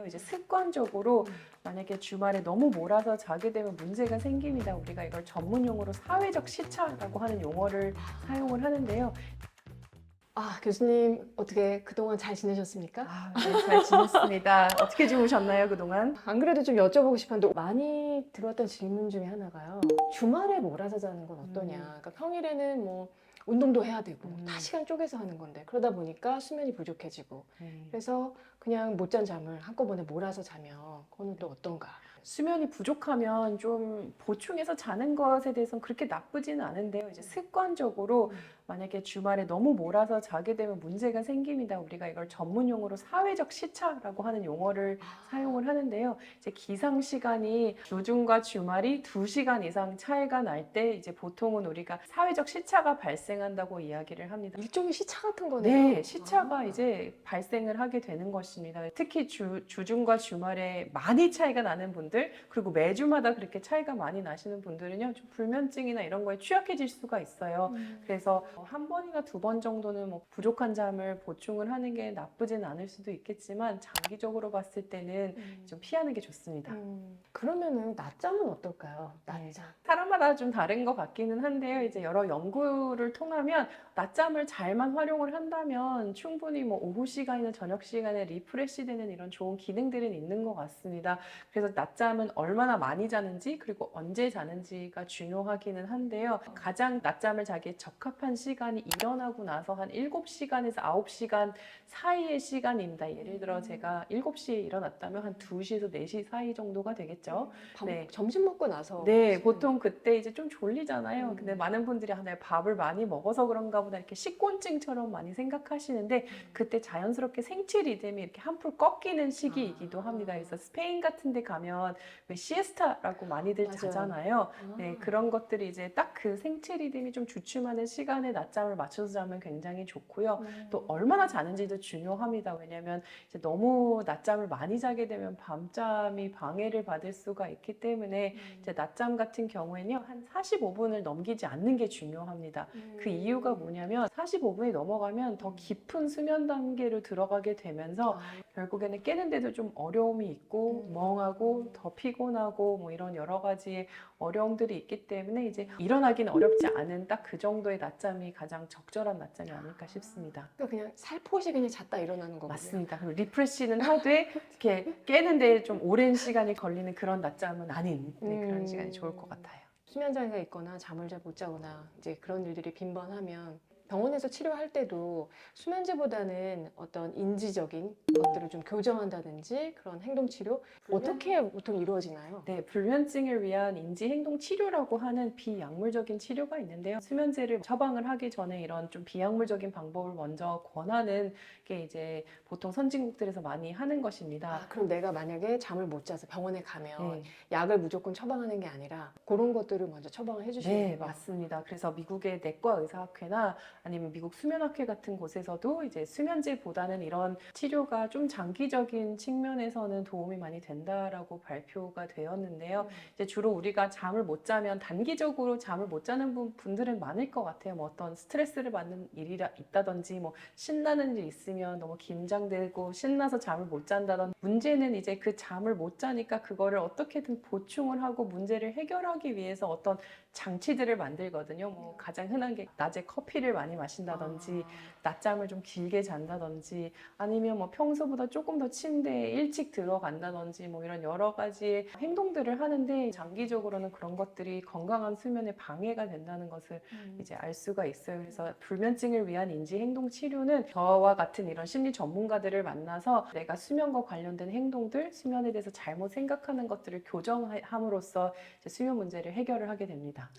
이제 습관적으로 만약에 주말에 너무 몰아서 자게 되면 문제가 생깁니다. 우리가 이걸 전문 용어로 사회적 시차라고 하는 용어를 사용을 하는데요. 교수님 어떻게 그동안 잘 지내셨습니까? 네, 잘 지냈습니다. 어떻게 주무셨나요, 그동안? 안 그래도 좀 여쭤보고 싶었는데 많이 들어왔던 질문 중에 하나가요. 주말에 몰아서 자는 건 어떠냐? 그러니까 평일에는 뭐 운동도 해야 되고 다 시간 쪼개서 하는 건데 그러다 보니까 수면이 부족해지고 그래서 그냥 못 잔 잠을 한꺼번에 몰아서 자면 그거는 또 어떤가? 수면이 부족하면 좀 보충해서 자는 것에 대해서는 그렇게 나쁘지는 않은데요. 이제 습관적으로 만약에 주말에 너무 몰아서 자게 되면 문제가 생깁니다. 우리가 이걸 전문 용어로 사회적 시차라고 하는 용어를 사용을 하는데요. 이제 기상 시간이 요즘과 주말이 2시간 이상 차이가 날 때 이제 보통은 우리가 사회적 시차가 발생한다고 이야기를 합니다. 일종의 시차 같은 거네요. 네, 시차가 이제 발생을 하게 되는 것입니다. 특히 주중과 주말에 많이 차이가 나는 분들, 그리고 매주마다 그렇게 차이가 많이 나시는 분들은요, 좀 불면증이나 이런 거에 취약해질 수가 있어요. 그래서 한 번이나 2번 정도는 뭐 부족한 잠을 보충을 하는 게 나쁘진 않을 수도 있겠지만, 장기적으로 봤을 때는 좀 피하는 게 좋습니다. 그러면은 낮잠은 어떨까요? 낮잠. 사람마다 좀 다른 것 같기는 한데요. 이제 여러 연구를 통하면 낮잠을 잘만 활용을 한다면 충분히 뭐 오후 시간이나 저녁 시간에 리프레시 되는 이런 좋은 기능들은 있는 것 같습니다. 그래서 낮잠은 얼마나 많이 자는지 그리고 언제 자는지가 중요하기는 한데요. 가장 낮잠을 자기에 적합한 시간이 일어나고 나서 한 7시간에서 9시간 사이의 시간입니다. 예를 들어 제가 7시에 일어났다면 한 2시에서 4시 사이 정도가 되겠죠. 네. 점심 먹고 나서. 네, 보통 그때 이제 좀 졸리잖아요. 근데 많은 분들이 내가 밥을 많이 먹어서 그런가 보다 이렇게 식곤증처럼 많이 생각하시는데 그때 자연스럽게 생체 리듬이 이렇게 한풀 꺾이는 시기이기도 합니다. 그래서 스페인 같은 데 가면 왜 시에스타라고 많이들 맞아요. 자잖아요. 네, 그런 것들이 이제 딱 그 생체 리듬이 좀 주춤하는 시간에 낮잠을 맞춰서 자면 굉장히 좋고요. 또 얼마나 자는지도 중요합니다. 왜냐하면 이제 너무 낮잠을 많이 자게 되면 밤잠이 방해를 받을 수가 있기 때문에 이제 낮잠 같은 경우에는요, 한 45분을 넘기지 않는 게 중요합니다. 그 이유가 뭐냐면 45분이 넘어가면 더 깊은 수면 단계로 들어가게 되면서 결국에는 깨는데도 좀 어려움이 있고 멍하고 더 피곤하고 뭐 이런 여러 가지 어려움들이 있기 때문에 이제 일어나기는 어렵지 않은 딱 그 정도의 낮잠이 가장 적절한 낮잠이 아닐까 싶습니다. 그러니까 그냥 살포시 그냥 잤다 일어나는 거거든요. 맞습니다. 그리고 리프레시는 하되 이렇게 깨는데 좀 오랜 시간이 걸리는 그런 낮잠은 아닌 그런 시간이 좋을 것 같아요. 수면 장애가 있거나 잠을 잘 못 자거나 이제 그런 일들이 빈번하면 병원에서 치료할 때도 수면제보다는 어떤 인지적인 것들을 좀 교정한다든지 그런 행동 치료 어떻게 보통 이루어지나요? 네, 불면증을 위한 인지행동 치료라고 하는 비약물적인 치료가 있는데요. 수면제를 처방을 하기 전에 이런 좀 비약물적인 방법을 먼저 권하는 게 이제 보통 선진국들에서 많이 하는 것입니다. 그럼 내가 만약에 잠을 못 자서 병원에 가면 네. 약을 무조건 처방하는 게 아니라 그런 것들을 먼저 처방을 해주시는 네, 거예요? 맞습니다. 그래서 미국의 내과 의사학회나 아니면 미국 수면학회 같은 곳에서도 이제 수면제보다는 이런 치료가 좀 장기적인 측면에서는 도움이 많이 된다라고 발표가 되었는데요. 이제 주로 우리가 잠을 못 자면 단기적으로 잠을 못 자는 분들은 많을 것 같아요. 뭐 어떤 스트레스를 받는 일이 있다든지 뭐 신나는 일 있으면 너무 긴장되고 신나서 잠을 못 잔다든지 문제는 이제 그 잠을 못 자니까 그거를 어떻게든 보충을 하고 문제를 해결하기 위해서 어떤 장치들을 만들거든요. 뭐 가장 흔한 게 낮에 커피를 많이 마신다든지 낮잠을 좀 길게 잔다든지 아니면 뭐 평소보다 조금 더 침대에 일찍 들어간다든지 뭐 이런 여러 가지 행동들을 하는데 장기적으로는 그런 것들이 건강한 수면에 방해가 된다는 것을 이제 알 수가 있어요. 그래서 불면증을 위한 인지행동 치료는 저와 같은 이런 심리 전문가들을 만나서 내가 수면과 관련된 행동들, 수면에 대해서 잘못 생각하는 것들을 교정함으로써 이제 수면 문제를 해결을 하게 됩니다.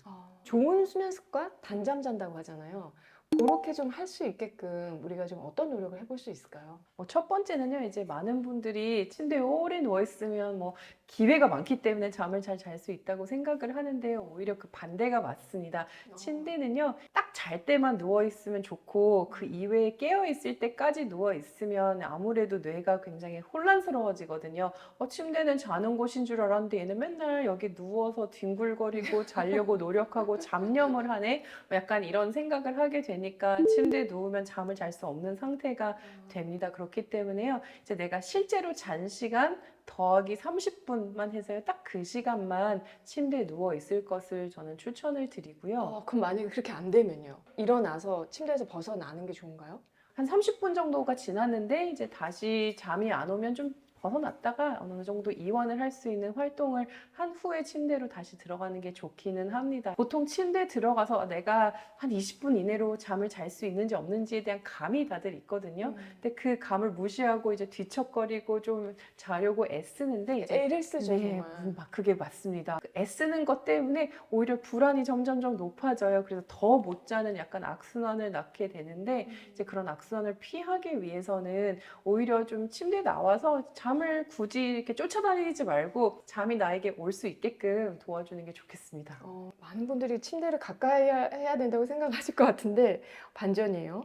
좋은 수면 습관? 단잠 잔다고 하잖아요. 그렇게 좀 할 수 있게끔 우리가 좀 어떤 노력을 해볼 수 있을까요? 첫 번째는요, 이제 많은 분들이 침대에 오래 누워 있으면 뭐 기회가 많기 때문에 잠을 잘 잘 수 있다고 생각을 하는데요. 오히려 그 반대가 맞습니다. 침대는요, 딱 잘 때만 누워 있으면 좋고 그 이외에 깨어 있을 때까지 누워 있으면 아무래도 뇌가 굉장히 혼란스러워지거든요. 침대는 자는 곳인 줄 알았는데 얘는 맨날 여기 누워서 뒹굴거리고 자려고 노력하고 잡념을 하네. 약간 이런 생각을 하게 되니까 침대에 누우면 잠을 잘 수 없는 상태가 됩니다. 그렇기 때문에요, 이제 내가 실제로 잔 시간 더하기 30분만 해서요, 딱 그 시간만 침대에 누워 있을 것을 저는 추천을 드리고요. 그럼 만약에 그렇게 안 되면요? 일어나서 침대에서 벗어나는 게 좋은가요? 한 30분 정도가 지났는데 이제 다시 잠이 안 오면 좀 벗어났다가 어느 정도 이완을 할 수 있는 활동을 한 후에 침대로 다시 들어가는 게 좋기는 합니다. 보통 침대에 들어가서 내가 한 20분 이내로 잠을 잘 수 있는지 없는지에 대한 감이 다들 있거든요. 근데 그 감을 무시하고 이제 뒤척거리고 좀 자려고 애쓰는데 이제 애를 쓰죠, 네, 정말. 막 그게 맞습니다. 그 애쓰는 것 때문에 오히려 불안이 점점점 높아져요. 그래서 더 못 자는 약간 악순환을 낳게 되는데 이제 그런 악순환을 피하기 위해서는 오히려 좀 침대에 나와서 잠을 굳이 이렇게 쫓아다니지 말고 잠이 나에게 올 수 있게끔 도와주는 게 좋겠습니다. 많은 분들이 침대를 가까이 해야 된다고 생각하실 것 같은데 반전이에요.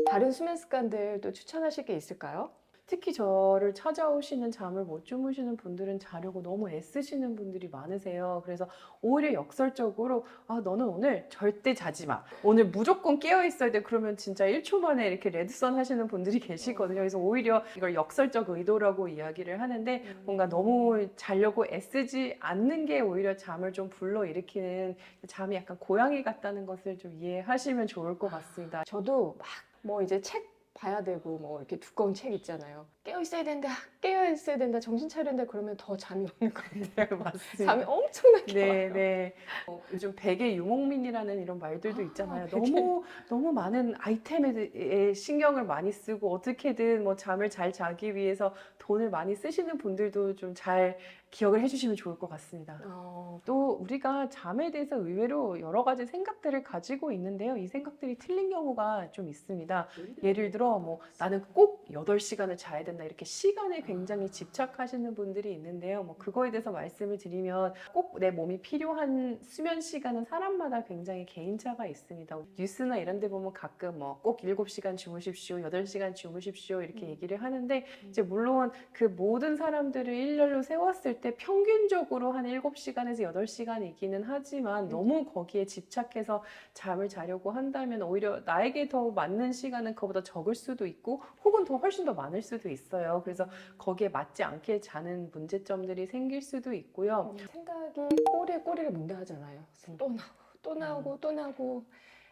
다른 수면 습관들 또 추천하실 게 있을까요? 특히 저를 찾아오시는 잠을 못 주무시는 분들은 자려고 너무 애쓰시는 분들이 많으세요. 그래서 오히려 역설적으로 너는 오늘 절대 자지 마. 오늘 무조건 깨어 있어야 돼. 그러면 진짜 1초 만에 이렇게 레드선 하시는 분들이 계시거든요. 그래서 오히려 이걸 역설적 의도라고 이야기를 하는데 뭔가 너무 자려고 애쓰지 않는 게 오히려 잠을 좀 불러일으키는, 잠이 약간 고양이 같다는 것을 좀 이해하시면 좋을 것 같습니다. 저도 막 뭐 이제 책 봐야 되고 뭐 이렇게 두꺼운 책 있잖아요. 깨어 있어야 된다, 깨어 있어야 된다, 정신 차려야 된다 그러면 더 잠이 오는 것 같아요. 맞습니다. 잠이 엄청나게 네, 와요. 네. 요즘 베개 유목민이라는 이런 말들도 있잖아요. 너무 많은 아이템에 신경을 많이 쓰고 어떻게든 뭐 잠을 잘 자기 위해서 돈을 많이 쓰시는 분들도 좀 잘 기억을 해주시면 좋을 것 같습니다. 또 우리가 잠에 대해서 의외로 여러 가지 생각들을 가지고 있는데요. 이 생각들이 틀린 경우가 좀 있습니다. 예를 들어 뭐 나는 꼭 8시간을 자야 된다, 이렇게 시간에 굉장히 집착하시는 분들이 있는데요. 뭐 그거에 대해서 말씀을 드리면 꼭 내 몸이 필요한 수면 시간은 사람마다 굉장히 개인차가 있습니다. 뉴스나 이런 데 보면 가끔 뭐 꼭 7시간 주무십시오, 8시간 주무십시오 이렇게 얘기를 하는데 이제 물론 그 모든 사람들을 일렬로 세웠을 때 평균적으로 한 7시간에서 8시간이기는 하지만 너무 거기에 집착해서 잠을 자려고 한다면 오히려 나에게 더 맞는 시간은 그거보다 적을 수도 있고 혹은 더 훨씬 더 많을 수도 있어요. 그래서 거기에 맞지 않게 자는 문제점들이 생길 수도 있고요. 생각이 꼬리에 꼬리를 문다 하잖아요. 또 나오고 또 나오고 또 나오고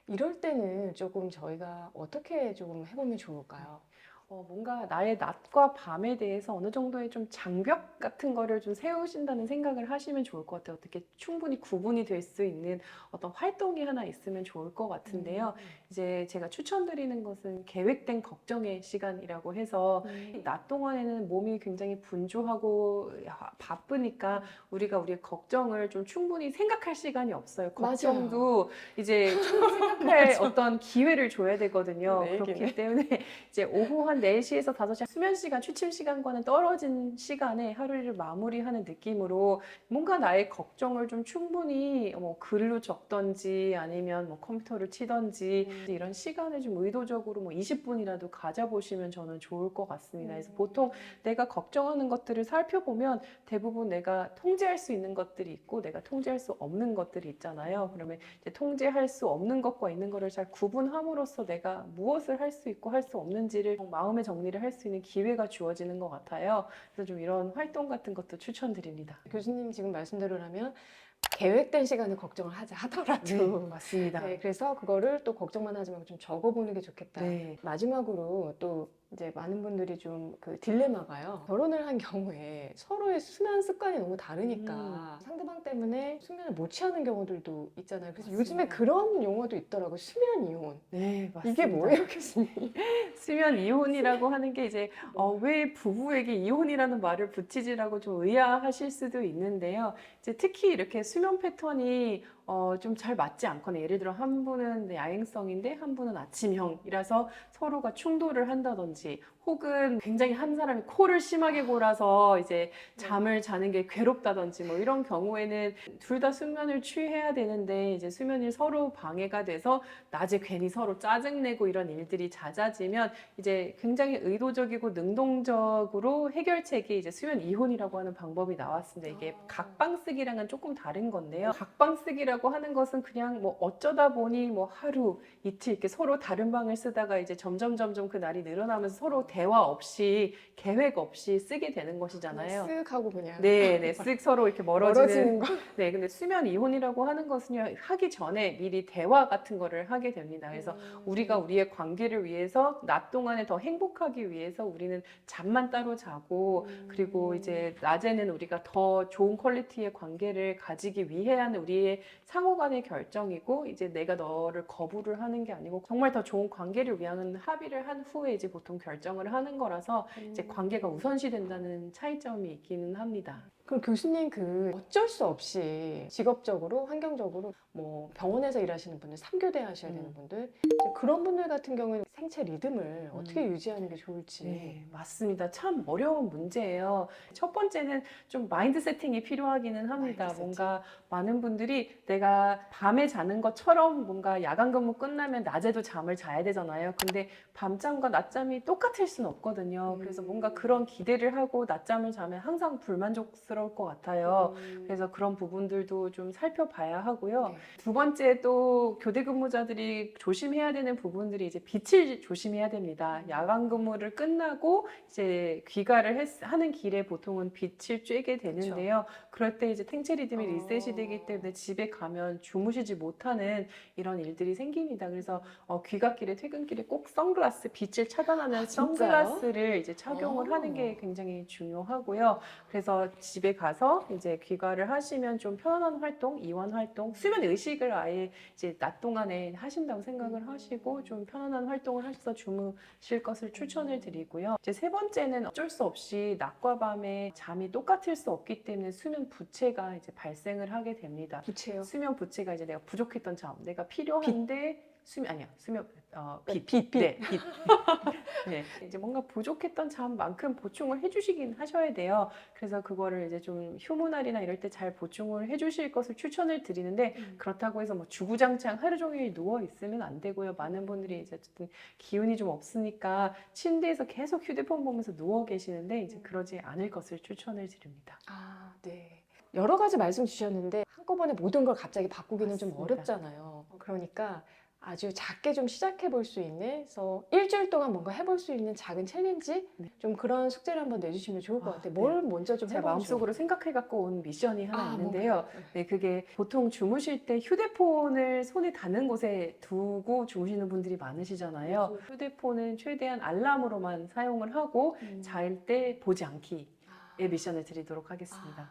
이럴 때는 조금 저희가 어떻게 조금 해보면 좋을까요? 뭔가 나의 낮과 밤에 대해서 어느 정도의 좀 장벽 같은 거를 좀 세우신다는 생각을 하시면 좋을 것 같아요. 어떻게 충분히 구분이 될 수 있는 어떤 활동이 하나 있으면 좋을 것 같은데요. 이제 제가 추천드리는 것은 계획된 걱정의 시간이라고 해서 낮 동안에는 몸이 굉장히 분주하고 바쁘니까 우리가 우리의 걱정을 좀 충분히 생각할 시간이 없어요. 걱정도 이제 충분히 생각할 어떤 기회를 줘야 되거든요. 네, 그렇기 때문에 이제 오후 한 4시에서 5시 수면 시간, 취침 시간과는 떨어진 시간에 하루를 마무리하는 느낌으로 뭔가 나의 걱정을 좀 충분히 뭐 글로 적던지 아니면 뭐 컴퓨터를 치던지 이런 시간을 좀 의도적으로 뭐 20분이라도 가져보시면 저는 좋을 것 같습니다. 그래서 보통 내가 걱정하는 것들을 살펴보면 대부분 내가 통제할 수 있는 것들이 있고 내가 통제할 수 없는 것들이 있잖아요. 그러면 이제 통제할 수 없는 것과 있는 것을 잘 구분함으로써 내가 무엇을 할 수 있고 할 수 없는지를 마음의 정리를 할 수 있는 기회가 주어지는 것 같아요. 그래서 좀 이런 활동 같은 것도 추천드립니다. 교수님 지금 말씀대로라면 계획된 시간에 걱정을 하더라도 맞습니다. 네, 그래서 그거를 또 걱정만 하지 말고 좀 적어보는 게 좋겠다. 네. 마지막으로 또 이제 많은 분들이 좀 그 딜레마가요. 결혼을 한 경우에 서로의 수면 습관이 너무 다르니까 상대방 때문에 수면을 못 취하는 경우들도 있잖아요. 그래서 맞습니다. 요즘에 그런 용어도 있더라고요. 수면 이혼. 네, 맞습니다. 이게 뭐예요, 교수님? 수면 이혼이라고 하는 게 이제 왜 부부에게 이혼이라는 말을 붙이지라고 좀 의아하실 수도 있는데요. 이제 특히 이렇게 수면 패턴이 좀 잘 맞지 않거나 예를 들어 한 분은 야행성인데 한 분은 아침형이라서 서로가 충돌을 한다든지 혹은 굉장히 한 사람이 코를 심하게 골아서 이제 잠을 자는 게 괴롭다든지 뭐 이런 경우에는 둘 다 숙면을 취해야 되는데 이제 수면이 서로 방해가 돼서 낮에 괜히 서로 짜증내고 이런 일들이 잦아지면 이제 굉장히 의도적이고 능동적으로 해결책이 이제 수면 이혼이라고 하는 방법이 나왔습니다. 이게 각방 쓰기랑은 조금 다른 건데요. 각방 쓰기라고 하는 것은 그냥 뭐 어쩌다 보니 뭐 하루 이틀 이렇게 서로 다른 방을 쓰다가 이제 점점 그 날이 늘어나면서 서로 대화 없이 계획 없이 쓰게 되는 것이잖아요. 쓱 하고 그냥 네, 쓱 서로 이렇게 멀어지는. 거. 네, 근데 수면 이혼이라고 하는 것은요, 하기 전에 미리 대화 같은 거를 하게 됩니다. 그래서 우리가 우리의 관계를 위해서 낮 동안에 더 행복하기 위해서 우리는 잠만 따로 자고 그리고 이제 낮에는 우리가 더 좋은 퀄리티의 관계를 가지기 위해 하는 우리의 상호 간의 결정이고 이제 내가 너를 거부를 하는 게 아니고 정말 더 좋은 관계를 위한 합의를 한 후에 이제 보통 결정을 하는 거라서 이제 관계가 우선시 된다는 차이점이 있기는 합니다. 그럼 교수님 그 어쩔 수 없이 직업적으로 환경적으로 뭐 병원에서 일하시는 분들 3교대 하셔야 되는 분들 이제 그런 분들 같은 경우는 생체 리듬을 어떻게 유지하는 게 좋을지. 네, 맞습니다. 참 어려운 문제예요. 첫 번째는 좀 마인드 세팅이 필요하기는 합니다. 마인드 세팅. 뭔가 많은 분들이 내가 밤에 자는 것처럼 뭔가 야간 근무 끝나면 낮에도 잠을 자야 되잖아요. 근데 밤잠과 낮잠이 똑같을 수는 없거든요. 그래서 뭔가 그런 기대를 하고 낮잠을 자면 항상 불만족스러울 것 같아요. 그래서 그런 부분들도 좀 살펴봐야 하고요. 네. 두 번째 또 교대 근무자들이 조심해야 되는 부분들이 이제 빛을 조심해야 됩니다. 야간 근무를 끝나고 이제 귀가를 하는 길에 보통은 빛을 쬐게 되는데요. 그럴 때 이제 생체 리듬이 리셋이 되기 때문에 집에 가면 주무시지 못하는 이런 일들이 생깁니다. 그래서 귀갓길에 퇴근길에 꼭 선글라스, 빛을 차단하는 진짜요? 선글라스를 이제 착용을 하는 게 굉장히 중요하고요. 그래서 집에 가서 이제 귀가를 하시면 좀 편안한 활동, 이완 활동, 수면 의식을 아예 이제 낮 동안에 하신다고 생각을 하시고 좀 편안한 활동을 하셔서 주무실 것을 추천을 드리고요. 이제 세 번째는 어쩔 수 없이 낮과 밤에 잠이 똑같을 수 없기 때문에 수면 부채가 이제 발생을 하게 됩니다. 부채요. 수면 부채가 이제 내가 부족했던 잠, 내가 필요한데 수면 빛. 빛. 네, 빛. 네, 이제 뭔가 부족했던 잠만큼 보충을 해주시긴 하셔야 돼요. 그래서 그거를 이제 좀 휴무날이나 이럴 때 잘 보충을 해주실 것을 추천을 드리는데 그렇다고 해서 뭐 주구장창 하루 종일 누워 있으면 안 되고요. 많은 분들이 이제 어쨌든 기운이 좀 없으니까 침대에서 계속 휴대폰 보면서 누워 계시는데 이제 그러지 않을 것을 추천을 드립니다. 아, 네. 여러 가지 말씀 주셨는데 한꺼번에 모든 걸 갑자기 바꾸기는 좀 맞습니다. 어렵잖아요. 그러니까 아주 작게 좀 시작해 볼 수 있는, 그래서 일주일 동안 뭔가 해볼 수 있는 작은 챌린지? 네. 좀 그런 숙제를 한번 내주시면 좋을 것 같아요. 네. 뭘 먼저 좀 제가 해보면 마음속으로 생각해 갖고 온 미션이 하나 있는데요. 뭔가요? 네, 그게 보통 주무실 때 휴대폰을 손에 닿는 곳에 두고 주무시는 분들이 많으시잖아요. 휴대폰은 최대한 알람으로만 사용을 하고 잘 때 보지 않기의 미션을 드리도록 하겠습니다.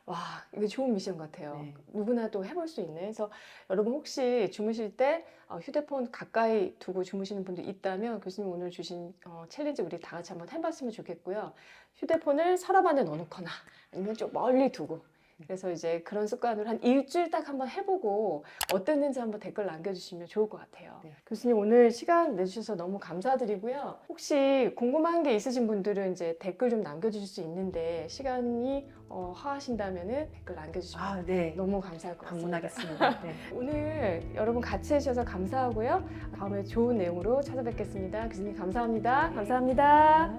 와, 이거 좋은 미션 같아요. 네. 누구나 또 해볼 수 있는. 그래서 여러분 혹시 주무실 때 휴대폰 가까이 두고 주무시는 분들 있다면 교수님 오늘 주신 챌린지 우리 다 같이 한번 해봤으면 좋겠고요. 휴대폰을 서랍 안에 넣어놓거나 아니면 좀 멀리 두고 그래서 이제 그런 습관을 한 일주일 딱 한번 해보고 어땠는지 한번 댓글 남겨주시면 좋을 것 같아요. 네. 교수님 오늘 시간 내주셔서 너무 감사드리고요. 혹시 궁금한 게 있으신 분들은 이제 댓글 좀 남겨주실 수 있는데 시간이 허하신다면은 댓글 남겨주시면 네. 너무 감사할 것 같습니다. 방문하겠습니다. 네. 오늘 여러분 같이 해주셔서 감사하고요. 다음에 좋은 내용으로 찾아뵙겠습니다. 교수님 감사합니다. 감사합니다.